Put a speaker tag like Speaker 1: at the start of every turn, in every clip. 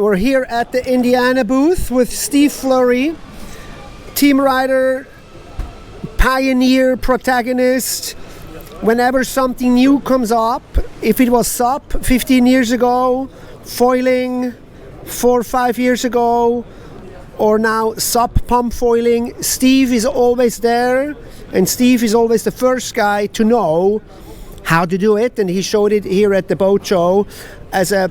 Speaker 1: We're here at the Indiana booth with Steve Fleury, team rider, pioneer, protagonist. Whenever something new comes up, if it was SUP 15 years ago, foiling 4 or 5 years ago, or now SUP Pump Foiling, Steve is always there, and Steve is always the first guy to know how to do it, and he showed it here at the boat show as a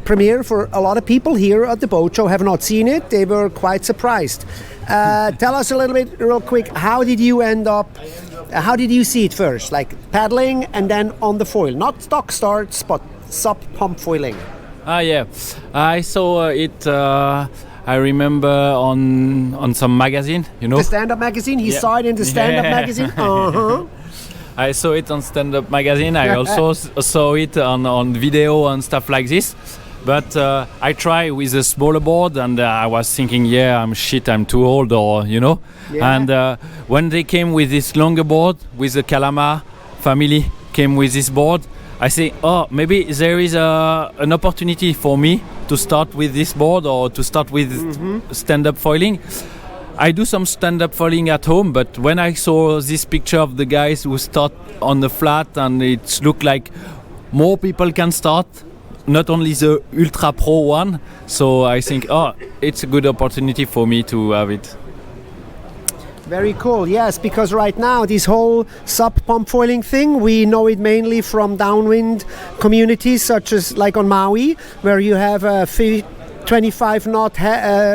Speaker 1: premiere for a lot of people here at the boat show. Have not seen it. They were quite surprised. Tell us a little bit real quick, how did you see it first, like paddling and then on the foil, not stock starts but SUP Pump Foiling?
Speaker 2: Yeah, I saw it, I remember on some magazine,
Speaker 1: the stand-up magazine. He saw it in the stand-up magazine.
Speaker 2: I saw it on stand-up magazine. I also saw it on video and stuff like this. But I tried with a smaller board, and I was thinking, I'm too old, Yeah. And when they came with this longer board, with the Kalama family came with this board, I say, maybe there is an opportunity for me to start with this board or to start with stand-up foiling. I do some stand-up foiling at home, but when I saw this picture of the guys who start on the flat, and it looked like more people can start, not only the ultra pro one, so I think, it's a good opportunity for me to have it.
Speaker 1: Very cool, yes, because right now this whole SUP pump foiling thing, we know it mainly from downwind communities, such as like on Maui, where you have a 25 knot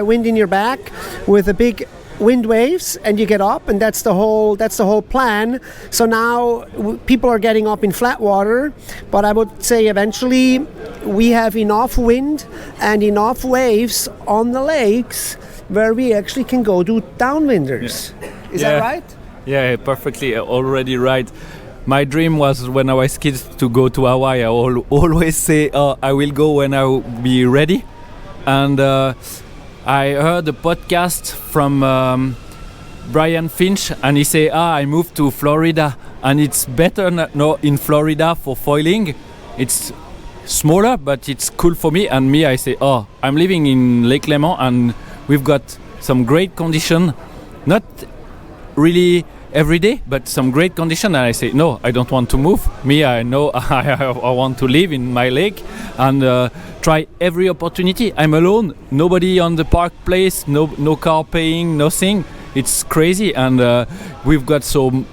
Speaker 1: wind in your back with a big wind waves, and you get up, and that's the whole plan. So now people are getting up in flat water, but I would say eventually we have enough wind and enough waves on the lakes where we actually can go do downwinders. Is that right?
Speaker 2: Yeah, perfectly, already right. My dream was, when I was kid, to go to Hawaii. I always say, I will go when I will be ready. And I heard a podcast from Brian Finch, and he say, I moved to Florida, and it's better in Florida for foiling. It's smaller, but it's cool for me. And I say, I'm living in Lake Lemon, and we've got some great condition, not really every day, but some great condition. And I say, no, I don't want to move. I know I want to live in my lake and try every opportunity. I'm alone, nobody on the park place, no car paying, nothing. It's crazy, and we've got so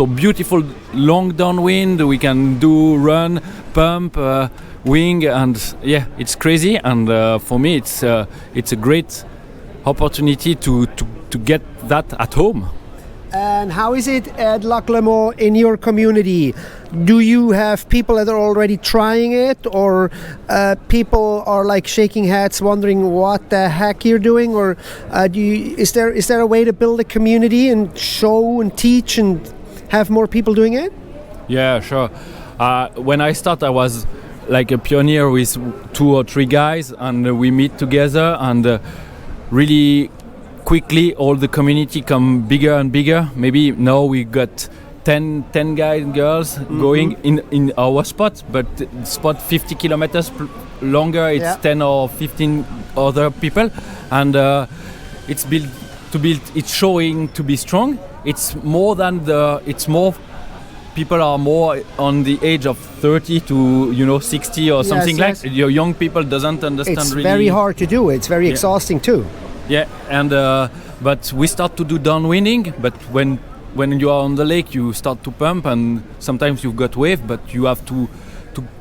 Speaker 2: beautiful long downwind. We can do run, pump, wing, and it's crazy. And for me, it's a great opportunity to get that at home.
Speaker 1: And how is it at Lac Le Mans in your community? Do you have people that are already trying it, or people are like shaking heads wondering what the heck you're doing? Or is there a way to build a community and show and teach and have more people doing it?
Speaker 2: Yeah, sure. When I started, I was like a pioneer with 2 or 3 guys, and we meet together, and really quickly all the community come bigger and bigger. Maybe now we got 10 guys and girls going in our spot, but spot 50 kilometers longer, it's 10 or 15 other people, and it's it's showing to be strong. It's more people are more on the age of 30 to 60 or something like. Your young people doesn't understand.
Speaker 1: It's
Speaker 2: really.
Speaker 1: Very hard to do. It's very exhausting too.
Speaker 2: Yeah, and but we start to do downwinding. But when you are on the lake, you start to pump, and sometimes you've got wave, but you have to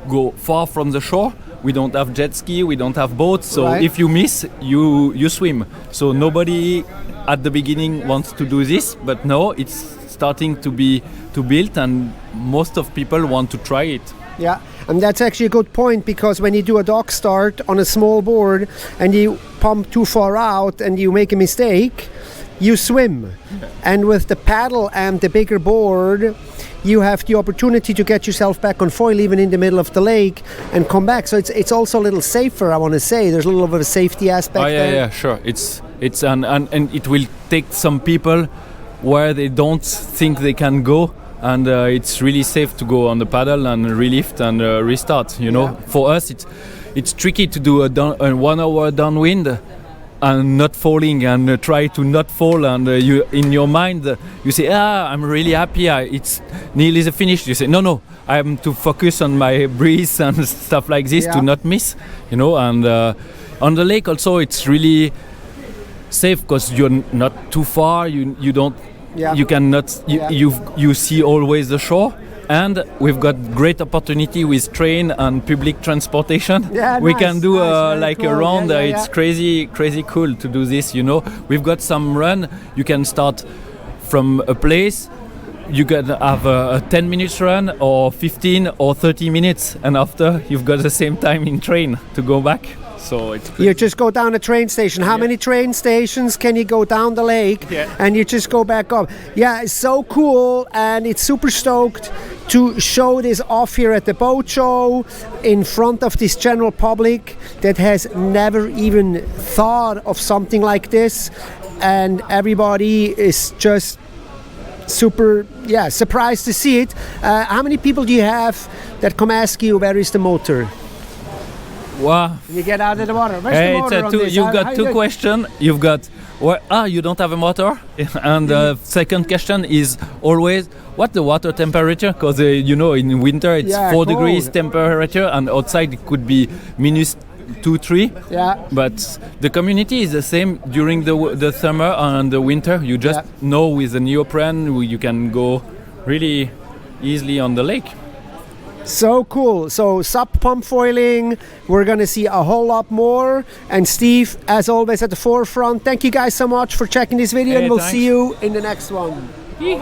Speaker 2: go far from the shore. We don't have jet ski, we don't have boats, so if you miss, you swim. So nobody at the beginning wants to do this, but now it's starting to build, and most of people want to try it.
Speaker 1: Yeah, and that's actually a good point, because when you do a dock start on a small board and you pump too far out and you make a mistake, you swim. And with the paddle and the bigger board, you have the opportunity to get yourself back on foil even in the middle of the lake and come back. So it's also a little safer, I want to say. There's a little bit of a safety aspect there.
Speaker 2: Yeah, sure. It's and it will take some people where they don't think they can go, and it's really safe to go on the paddle and relift and restart. For us, it's tricky to do a 1 hour downwind and not falling and try to not fall, and you in your mind you say, I'm really happy, it's nearly the finish. You say no, I am to focus on my breath and stuff like this to not miss, and on the lake also it's really safe because you're not too far, you don't you cannot you see always the shore. And we've got great opportunity with train and public transportation. We can do like cool. A round. It's crazy cool to do this. We've got some run. You can start from a place. You can have a 10 minutes run or 15 or 30 minutes, and after you've got the same time in train to go back. So it's crazy.
Speaker 1: You just go down a train station. How many train stations can you go down the lake and you just go back up? Yeah, it's so cool, and it's super stoked to show this off here at the boat show in front of this general public that has never even thought of something like this, and everybody is just super surprised to see it. How many people do you have that come ask you where is the motor?
Speaker 2: Wow.
Speaker 1: You get out of the water. Where's the motor on this?
Speaker 2: You've got two questions. You've got you don't have a motor, and the second question is always what the water temperature, because in winter it's 4 degrees temperature, and outside it could be -2-3. But the community is the same during the summer and the winter. You just know with the neoprene you can go really easily on the lake.
Speaker 1: So cool. So SUP Pump Foiling, we're going to see a whole lot more. And Steve, as always, at the forefront. Thank you guys so much for checking this video, and we'll see you in the next one. Yeehaw.